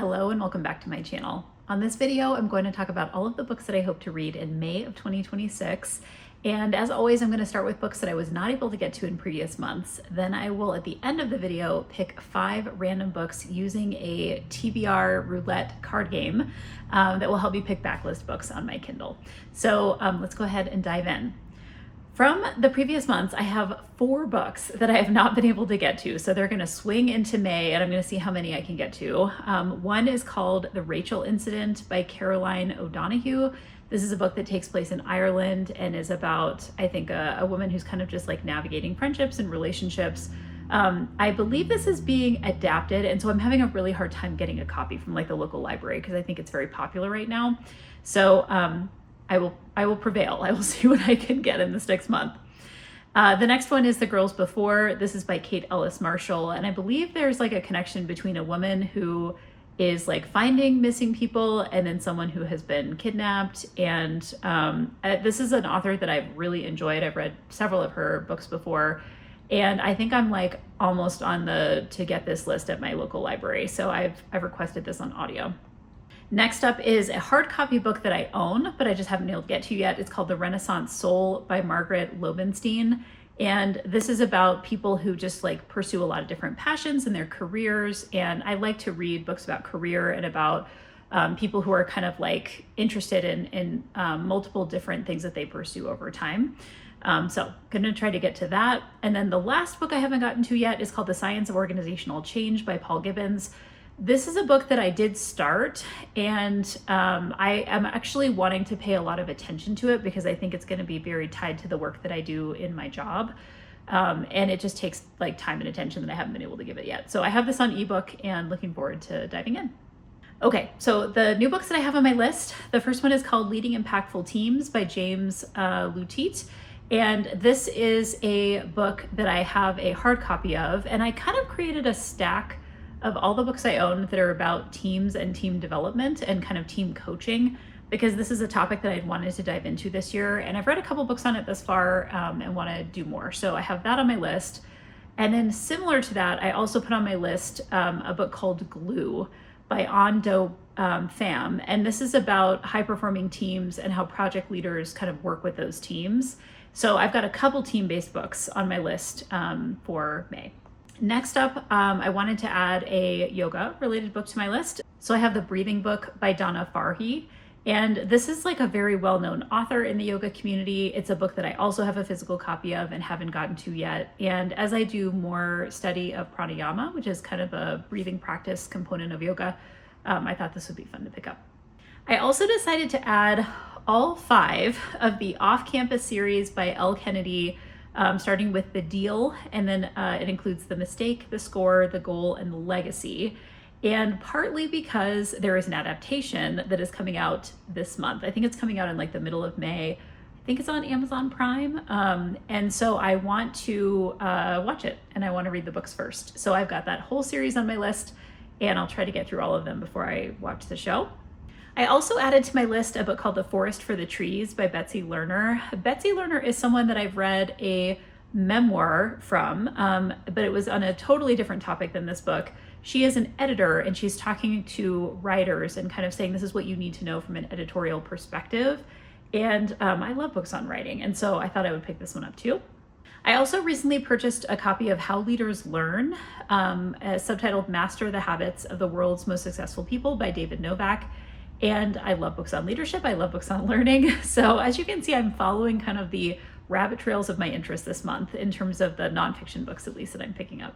Hello and welcome back to my channel. On this video, I'm going to talk about all of the books that I hope to read in May of 2026. And as always, I'm going to start with books that I was not able to get to in previous months. Then I will, at the end of the video, pick 5 random books using a TBR roulette card game that will help me pick backlist books on my Kindle. So let's go ahead and dive in. From the previous months, I have 4 books that I have not been able to get to. So they're going to swing into May and I'm going to see how many I can get to. One is called The Rachel Incident by Caroline O'Donoghue. This is a book that takes place in Ireland and is about, I think, a woman who's kind of just like navigating friendships and relationships. I believe this is being adapted, and so I'm having a really hard time getting a copy from like the local library because I think it's very popular right now. So I will prevail. I will see what I can get in this next month. The next one is The Girls Before. This is by Kate Ellis Marshall. And I believe there's like a connection between a woman who is like finding missing people and then someone who has been kidnapped. And this is an author that I've really enjoyed. I've read several of her books before. And I think I'm like almost on to get this list at my local library. So I've requested this on audio. Next up is a hard copy book that I own, but I just haven't been able to get to yet. It's called The Renaissance Soul by Margaret Lobenstein. And this is about people who just like pursue a lot of different passions in their careers. And I like to read books about career and about people who are kind of like interested in multiple different things that they pursue over time. So gonna try to get to that. And then the last book I haven't gotten to yet is called The Science of Organizational Change by Paul Gibbons. This is a book that I did start, and I am actually wanting to pay a lot of attention to it because I think it's going to be very tied to the work that I do in my job. And it just takes like time and attention that I haven't been able to give it yet. So I have this on ebook and looking forward to diving in. Okay, so the new books that I have on my list, the first one is called Leading Impactful Teams by James Luteet. And this is a book that I have a hard copy of, and I kind of created a stack of all the books I own that are about teams and team development and kind of team coaching, because this is a topic that I'd wanted to dive into this year. And I've read a couple books on it thus far and want to do more. So I have that on my list. And then similar to that, I also put on my list a book called Glue by An Do Pham. And this is about high-performing teams and how project leaders kind of work with those teams. So I've got a couple team-based books on my list for May. Next up, I wanted to add a yoga related book to my list. So I have The Breathing Book by Donna Farhi. And this is like a very well-known author in the yoga community. It's a book that I also have a physical copy of and haven't gotten to yet. And as I do more study of pranayama, which is kind of a breathing practice component of yoga, I thought this would be fun to pick up. I also decided to add all 5 of the Off-Campus series by Elle Kennedy, starting with The Deal, and then it includes The Mistake, The Score, The Goal, and The Legacy. And partly because there is an adaptation that is coming out this month. I think it's coming out in like the middle of May. I think it's on Amazon Prime. And so I want to watch it and I want to read the books first. So I've got that whole series on my list and I'll try to get through all of them before I watch the show. I also added to my list a book called The Forest for the Trees by Betsy Lerner. Betsy Lerner is someone that I've read a memoir from, but it was on a totally different topic than this book. She is an editor and she's talking to writers and kind of saying this is what you need to know from an editorial perspective. And I love books on writing, and so I thought I would pick this one up too. I also recently purchased a copy of How Leaders Learn, subtitled Master the Habits of the World's Most Successful People by David Novak. And I love books on leadership. I love books on learning. So as you can see, I'm following kind of the rabbit trails of my interest this month in terms of the nonfiction books, at least, that I'm picking up.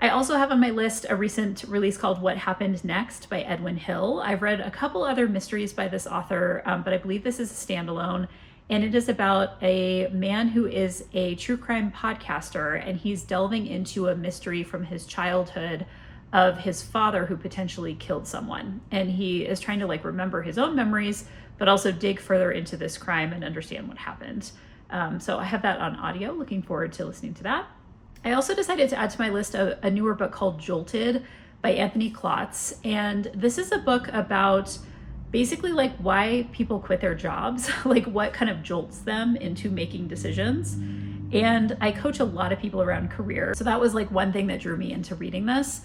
I also have on my list a recent release called What Happened Next by Edwin Hill. I've read a couple other mysteries by this author, but I believe this is a standalone. And it is about a man who is a true crime podcaster, and he's delving into a mystery from his childhood of his father who potentially killed someone. And he is trying to like remember his own memories, but also dig further into this crime and understand what happened. So I have that on audio, looking forward to listening to that. I also decided to add to my list a newer book called Jolted by Anthony Klotz. And this is a book about basically like why people quit their jobs, like what kind of jolts them into making decisions. And I coach a lot of people around career. So that was like one thing that drew me into reading this.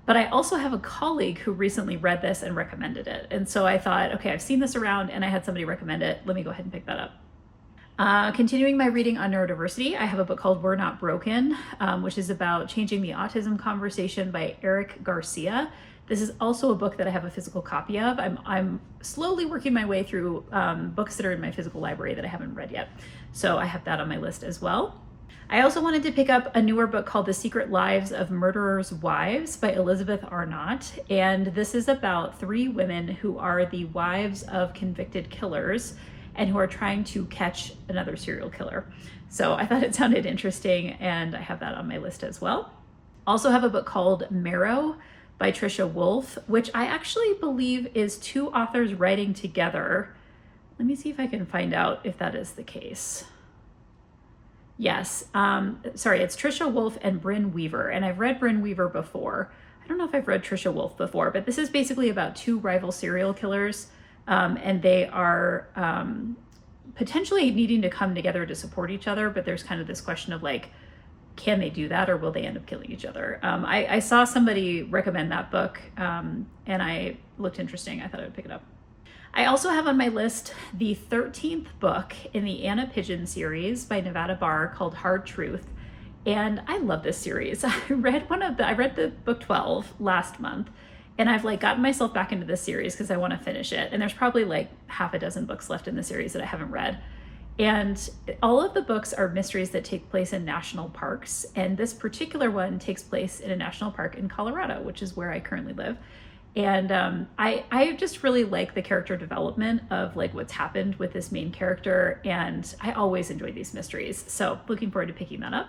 But I also have a colleague who recently read this and recommended it. And so I thought, okay, I've seen this around and I had somebody recommend it. Let me go ahead and pick that up. Continuing my reading on neurodiversity, I have a book called We're Not Broken, which is about changing the autism conversation by Eric Garcia. This is also a book that I have a physical copy of. I'm slowly working my way through books that are in my physical library that I haven't read yet. So I have that on my list as well. I also wanted to pick up a newer book called The Secret Lives of Murderers' Wives by Elizabeth Arnott. And this is about 3 women who are the wives of convicted killers and who are trying to catch another serial killer. So I thought it sounded interesting, and I have that on my list as well. Also have a book called Marrow by Trisha Wolfe, which I actually believe is 2 authors writing together. Let me see if I can find out if that is the case. Yes, sorry, it's Trisha Wolfe and Brynne Weaver, and I've read Brynne Weaver before. I don't know if I've read Trisha Wolfe before, but this is basically about 2 rival serial killers, and they are potentially needing to come together to support each other, but there's kind of this question of like, can they do that, or will they end up killing each other? I saw somebody recommend that book, and I looked interesting. I thought I would pick it up. I also have on my list the 13th book in the Anna Pigeon series by Nevada Barr called Hard Truth. And I love this series. I read the book 12 last month, and I've like gotten myself back into this series because I want to finish it. And there's probably like half a dozen books left in the series that I haven't read. And all of the books are mysteries that take place in national parks. And this particular one takes place in a national park in Colorado, which is where I currently live. And I just really like the character development of like what's happened with this main character. And I always enjoy these mysteries. So looking forward to picking that up.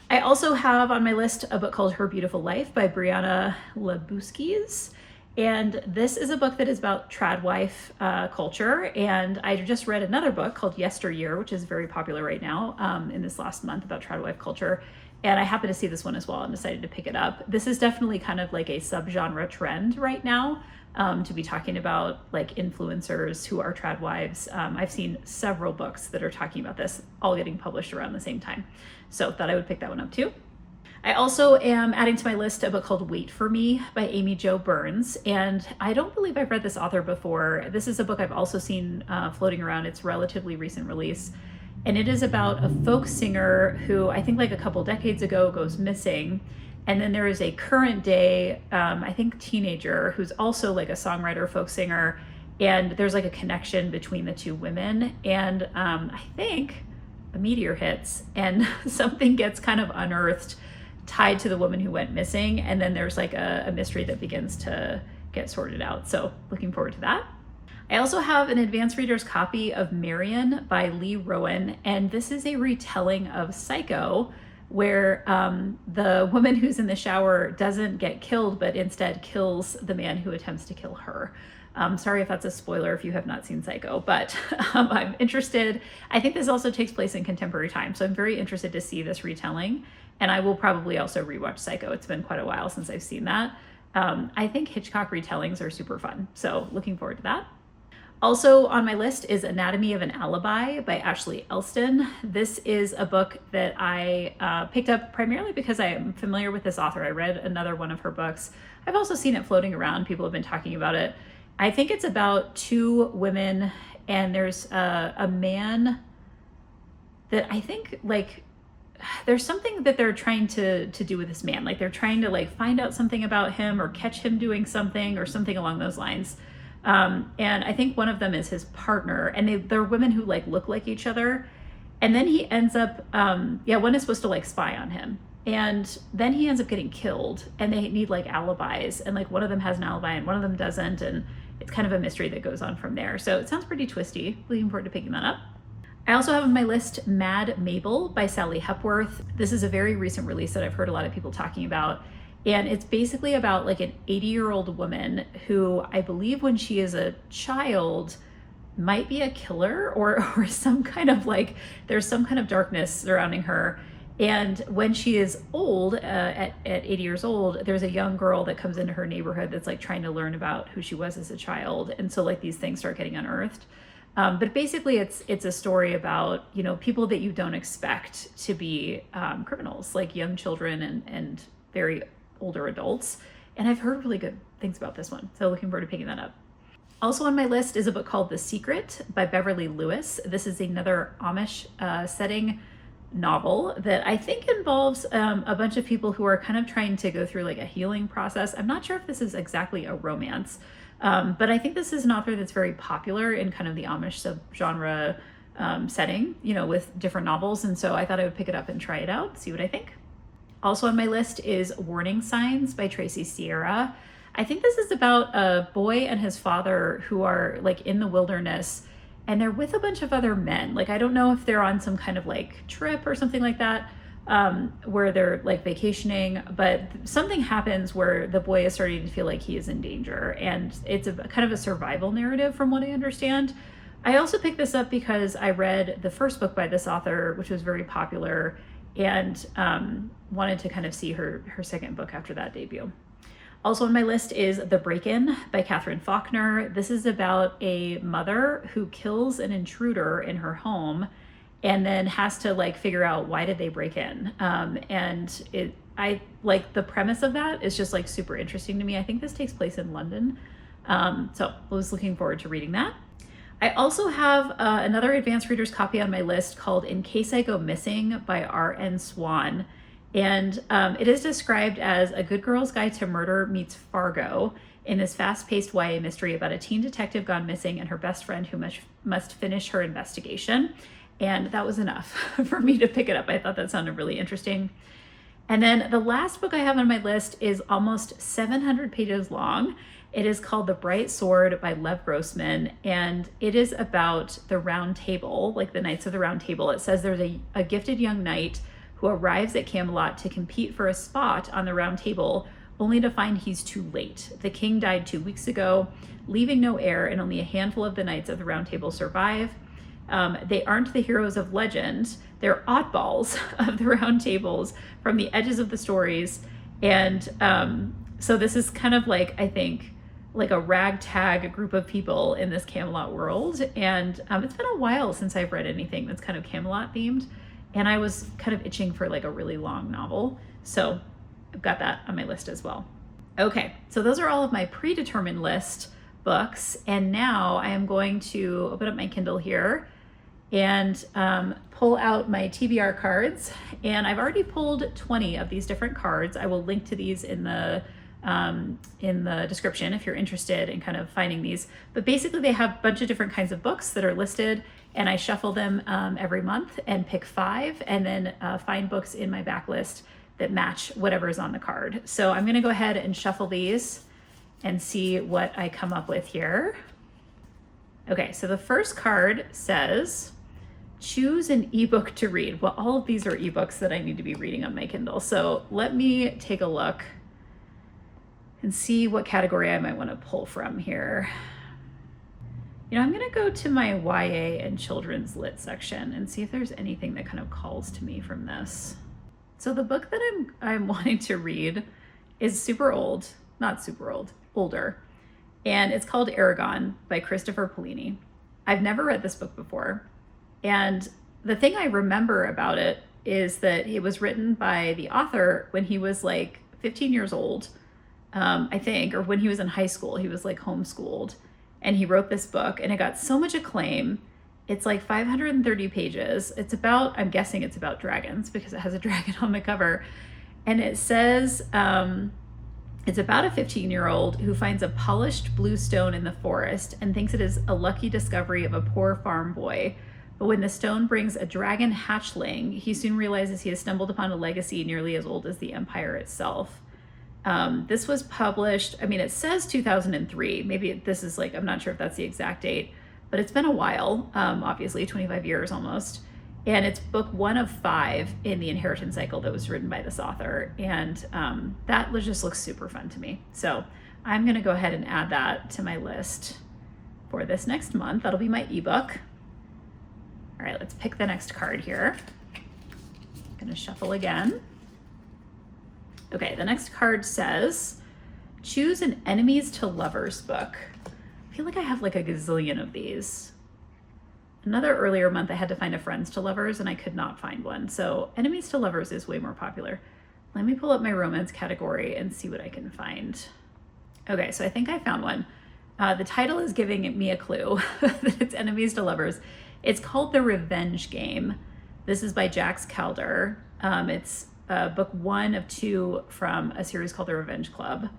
I also have on my list a book called Her Beautiful Life by Brianna Labuskis. And this is a book that is about tradwife culture. And I just read another book called Yesteryear, which is very popular right now in this last month about tradwife culture. And I happened to see this one as well and decided to pick it up. This is definitely kind of like a subgenre trend right now to be talking about like influencers who are tradwives. I've seen several books that are talking about this, all getting published around the same time. So thought I would pick that one up too. I also am adding to my list a book called Wait for Me by Amy Jo Burns. And I don't believe I've read this author before. This is a book I've also seen floating around. It's relatively recent release. And it is about a folk singer who I think like a couple decades ago goes missing. And then there is a current day, I think teenager, who's also like a songwriter, folk singer. And there's like a connection between the 2 women. And I think a meteor hits and something gets kind of unearthed tied to the woman who went missing. And then there's like a mystery that begins to get sorted out. So looking forward to that. I also have an advanced reader's copy of Marion by Lee Rowan, and this is a retelling of Psycho, where the woman who's in the shower doesn't get killed, but instead kills the man who attempts to kill her. Sorry if that's a spoiler if you have not seen Psycho, but I'm interested. I think this also takes place in contemporary time, so I'm very interested to see this retelling, and I will probably also rewatch Psycho. It's been quite a while since I've seen that. I think Hitchcock retellings are super fun, so looking forward to that. Also on my list is Anatomy of an Alibi by Ashley Elston. This is a book that I picked up primarily because I am familiar with this author. I read another one of her books. I've also seen it floating around. People have been talking about it. I think it's about 2 women, and there's a man that I think like there's something that they're trying to do with this man. Like they're trying to like find out something about him or catch him doing something or something along those lines. And I think one of them is his partner, and they're women who like look like each other. And then he ends up, one is supposed to like spy on him, and then he ends up getting killed, and they need like alibis, and like one of them has an alibi and one of them doesn't. And it's kind of a mystery that goes on from there. So it sounds pretty twisty. Looking forward to picking that up. I also have on my list Mad Mabel by Sally Hepworth. This is a very recent release that I've heard a lot of people talking about. And it's basically about like an 80-year-old woman who I believe when she is a child might be a killer or some kind of like, there's some kind of darkness surrounding her. And when she is old, at 80 years old, there's a young girl that comes into her neighborhood that's like trying to learn about who she was as a child. And so like these things start getting unearthed. But basically it's a story about, you know, people that you don't expect to be criminals, like young children and very older adults. And I've heard really good things about this one, so looking forward to picking that up. Also on my list is a book called The Secret by Beverly Lewis. This is another Amish setting novel that I think involves a bunch of people who are kind of trying to go through like a healing process. I'm not sure if this is exactly a romance, but I think this is an author that's very popular in kind of the Amish subgenre setting, you know, with different novels. And so I thought I would pick it up and try it out, see what I think. Also on my list is Warning Signs by Tracy Sierra. I think this is about a boy and his father who are like in the wilderness, and they're with a bunch of other men. Like, I don't know if they're on some kind of like trip or something like that, where they're like vacationing, but something happens where the boy is starting to feel like he is in danger. And it's a kind of a survival narrative from what I understand. I also picked this up because I read the first book by this author, which was very popular, and wanted to kind of see her second book after that debut. Also on my list is The Break-In by Katherine Faulkner. This is about a mother who kills an intruder in her home and then has to like figure out why did they break in. And I like the premise of that is just like super interesting to me. I think this takes place in London. So I was looking forward to reading that. I also have another advanced readers copy on my list called In Case I Go Missing by R.N. Swan. And it is described as a good girl's guide to murder meets Fargo in this fast-paced YA mystery about a teen detective gone missing and her best friend who must finish her investigation. And that was enough for me to pick it up. I thought that sounded really interesting. And then the last book I have on my list is almost 700 pages long. It is called The Bright Sword by Lev Grossman, and it is about the Round Table, like the Knights of the Round Table. It says there's a gifted young knight who arrives at Camelot to compete for a spot on the Round Table, only to find he's too late. The king died 2 weeks ago, leaving no heir, and only a handful of the Knights of the Round Table survive. They aren't the heroes of legend, they're oddballs of the Round Tables from the edges of the stories. And so this is kind of like, I think, like a ragtag group of people in this Camelot world. And it's been a while since I've read anything that's kind of Camelot themed. And I was kind of itching for like a really long novel. So I've got that on my list as well. Okay, so those are all of my predetermined list books. And now I am going to open up my Kindle here and pull out my TBR cards. And I've already pulled 20 of these different cards. I will link to these in the description if you're interested in kind of finding these. But basically they have a bunch of different kinds of books that are listed, and I shuffle them every month and pick 5, and then find books in my backlist that match whatever is on the card. So I'm gonna go ahead and shuffle these and see what I come up with here. Okay, so the first card says, choose an ebook to read. Well, all of these are ebooks that I need to be reading on my Kindle. So let me take a look and see what category I might want to pull from here. You know, I'm going to go to my YA and children's lit section and see if there's anything that kind of calls to me from this. So the book that I'm wanting to read is super old, not super old, older. And it's called Aragon by Christopher Paolini. I've never read this book before. And the thing I remember about it is that it was written by the author when he was like 15 years old, I think, or when he was in high school. He was like homeschooled, and he wrote this book, and it got so much acclaim. It's like 530 pages. It's about, I'm guessing it's about dragons because it has a dragon on the cover. And it says, it's about a 15-year-old who finds a polished blue stone in the forest and thinks it is a lucky discovery of a poor farm boy. But when the stone brings a dragon hatchling, he soon realizes he has stumbled upon a legacy nearly as old as the empire itself. This was published, I mean, it says 2003. Maybe this is like, I'm not sure if that's the exact date, but it's been a while, obviously 25 years almost. And it's book 1 of 5 in the inheritance cycle that was written by this author. And that just looks super fun to me. So I'm gonna go ahead and add that to my list for this next month. That'll be my ebook. All right, let's pick the next card here. I'm gonna shuffle again. Okay, the next card says, choose an enemies to lovers book. I feel like I have like a gazillion of these. Another earlier month I had to find a friends to lovers and I could not find one. So enemies to lovers is way more popular. Let me pull up my romance category and see what I can find. Okay, so I think I found one. The title is giving me a clue that it's enemies to lovers. It's called The Revenge Game. This is by Jax Calder. It's book 1 of 2 from a series called The Revenge Club.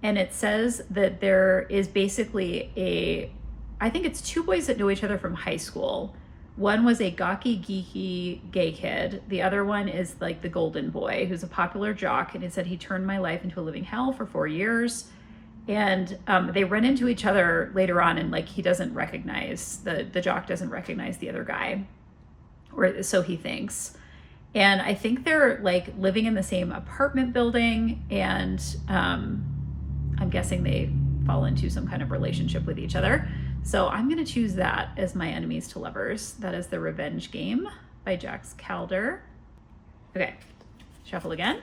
And it says that there is basically I think it's 2 boys that know each other from high school. One was a gawky, geeky gay kid. The other one is like the golden boy who's a popular jock. And it said he turned my life into a living hell for 4 years. And they run into each other later on, and like he doesn't recognize, the jock doesn't recognize the other guy, or so he thinks. And I think they're like living in the same apartment building, and I'm guessing they fall into some kind of relationship with each other. So I'm going to choose that as my enemies to lovers. That is The Revenge Game by Jax Calder. Okay, shuffle again.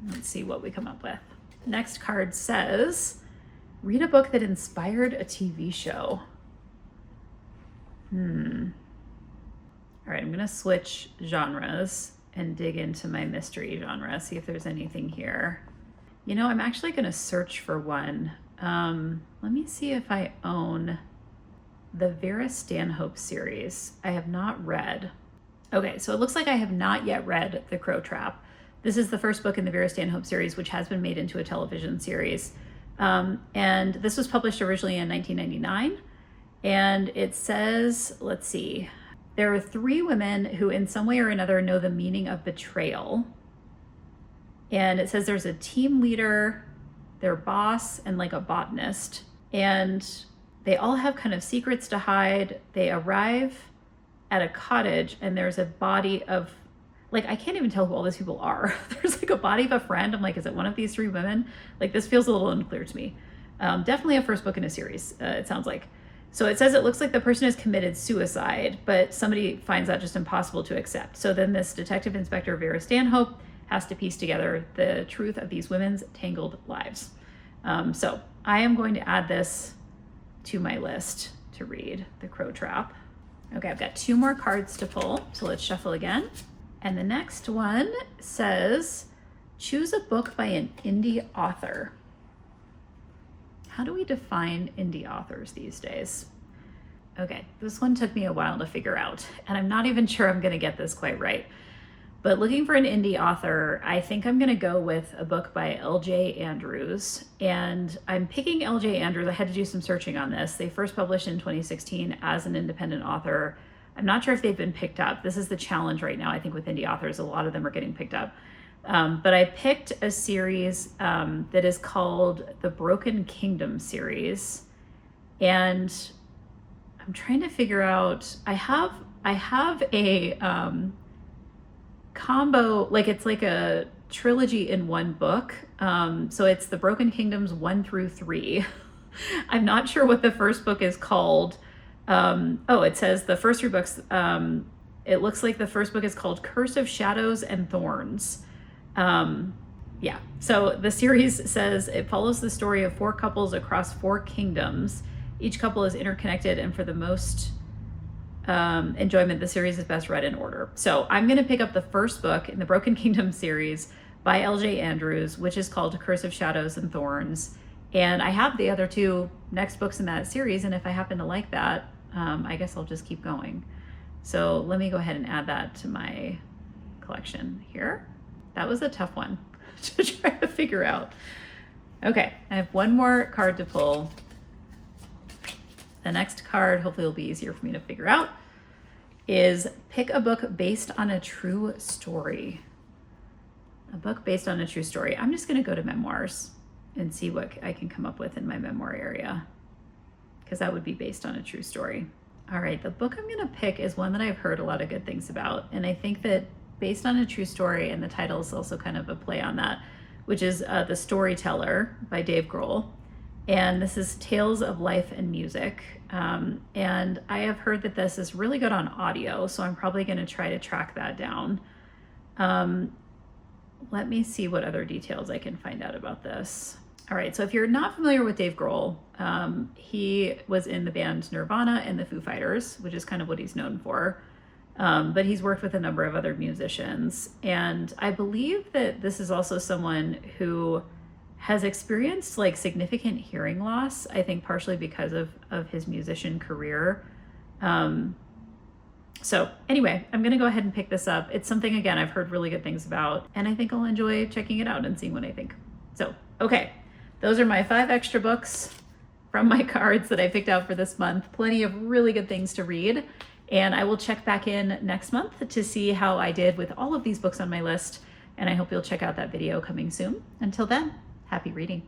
Let's see what we come up with. Next card says, read a book that inspired a TV show. All right, I'm gonna switch genres and dig into my mystery genre, see if there's anything here. You know, I'm actually gonna search for one. Let me see if I own the Vera Stanhope series. I have not read. Okay, so it looks like I have not yet read The Crow Trap. This is the first book in the Vera Stanhope series, which has been made into a television series. And this was published originally in 1999. And it says, let's see, there are 3 women who in some way or another know the meaning of betrayal. And it says there's a team leader, their boss, and like a botanist. And they all have kind of secrets to hide. They arrive at a cottage and there's a body of, like, I can't even tell who all these people are. There's like a body of a friend. I'm like, is it one of these 3 women? Like, this feels a little unclear to me. Definitely a first book in a series, it sounds like. So it says it looks like the person has committed suicide, but somebody finds that just impossible to accept. So then this Detective Inspector Vera Stanhope has to piece together the truth of these women's tangled lives. So I am going to add this to my list to read, The Crow Trap. Okay, I've got 2 more cards to pull, so let's shuffle again. And the next one says, choose a book by an indie author. How do we define indie authors these days? Okay, this one took me a while to figure out, and I'm not even sure I'm gonna get this quite right. But looking for an indie author, I think I'm gonna go with a book by L.J. Andrews. And I'm picking L.J. Andrews. I had to do some searching on this. They first published in 2016 as an independent author. I'm not sure if they've been picked up. This is the challenge right now, I think, with indie authors. A lot of them are getting picked up. But I picked a series that is called the Broken Kingdom series. And I'm trying to figure out, I have a combo, like it's like a trilogy in one book. So it's the Broken Kingdoms 1 through 3. I'm not sure what the first book is called. It says the first 3 books, it looks like the first book is called Curse of Shadows and Thorns. So the series says it follows the story of 4 couples across 4 kingdoms. Each couple is interconnected, and for the most enjoyment, the series is best read in order. So I'm going to pick up the first book in the Broken Kingdom series by L.J. Andrews, which is called Curse of Shadows and Thorns. And I have the other 2 next books in that series, and if I happen to like that, I guess I'll just keep going. So let me go ahead and add that to my collection here. That was a tough one to try to figure out. Okay, I have 1 more card to pull. The next card, hopefully will be easier for me to figure out, is pick a book based on a true story. A book based on a true story. I'm just going to go to memoirs and see what I can come up with in my memoir area, because that would be based on a true story. All right, the book I'm going to pick is one that I've heard a lot of good things about, and I think that based on a true story, and the title is also kind of a play on that, which is The Storyteller by Dave Grohl. And this is Tales of Life and Music. And I have heard that this is really good on audio, so I'm probably going to try to track that down. Let me see what other details I can find out about this. All right, so if you're not familiar with Dave Grohl, he was in the band Nirvana and the Foo Fighters, which is kind of what he's known for. but he's worked with a number of other musicians. And I believe that this is also someone who has experienced like significant hearing loss, I think partially because of his musician career. So anyway, I'm going to go ahead and pick this up. It's something, again, I've heard really good things about, and I think I'll enjoy checking it out and seeing what I think. So, okay, those are my 5 extra books from my cards that I picked out for this month. Plenty of really good things to read. And I will check back in next month to see how I did with all of these books on my list. And I hope you'll check out that video coming soon. Until then, happy reading.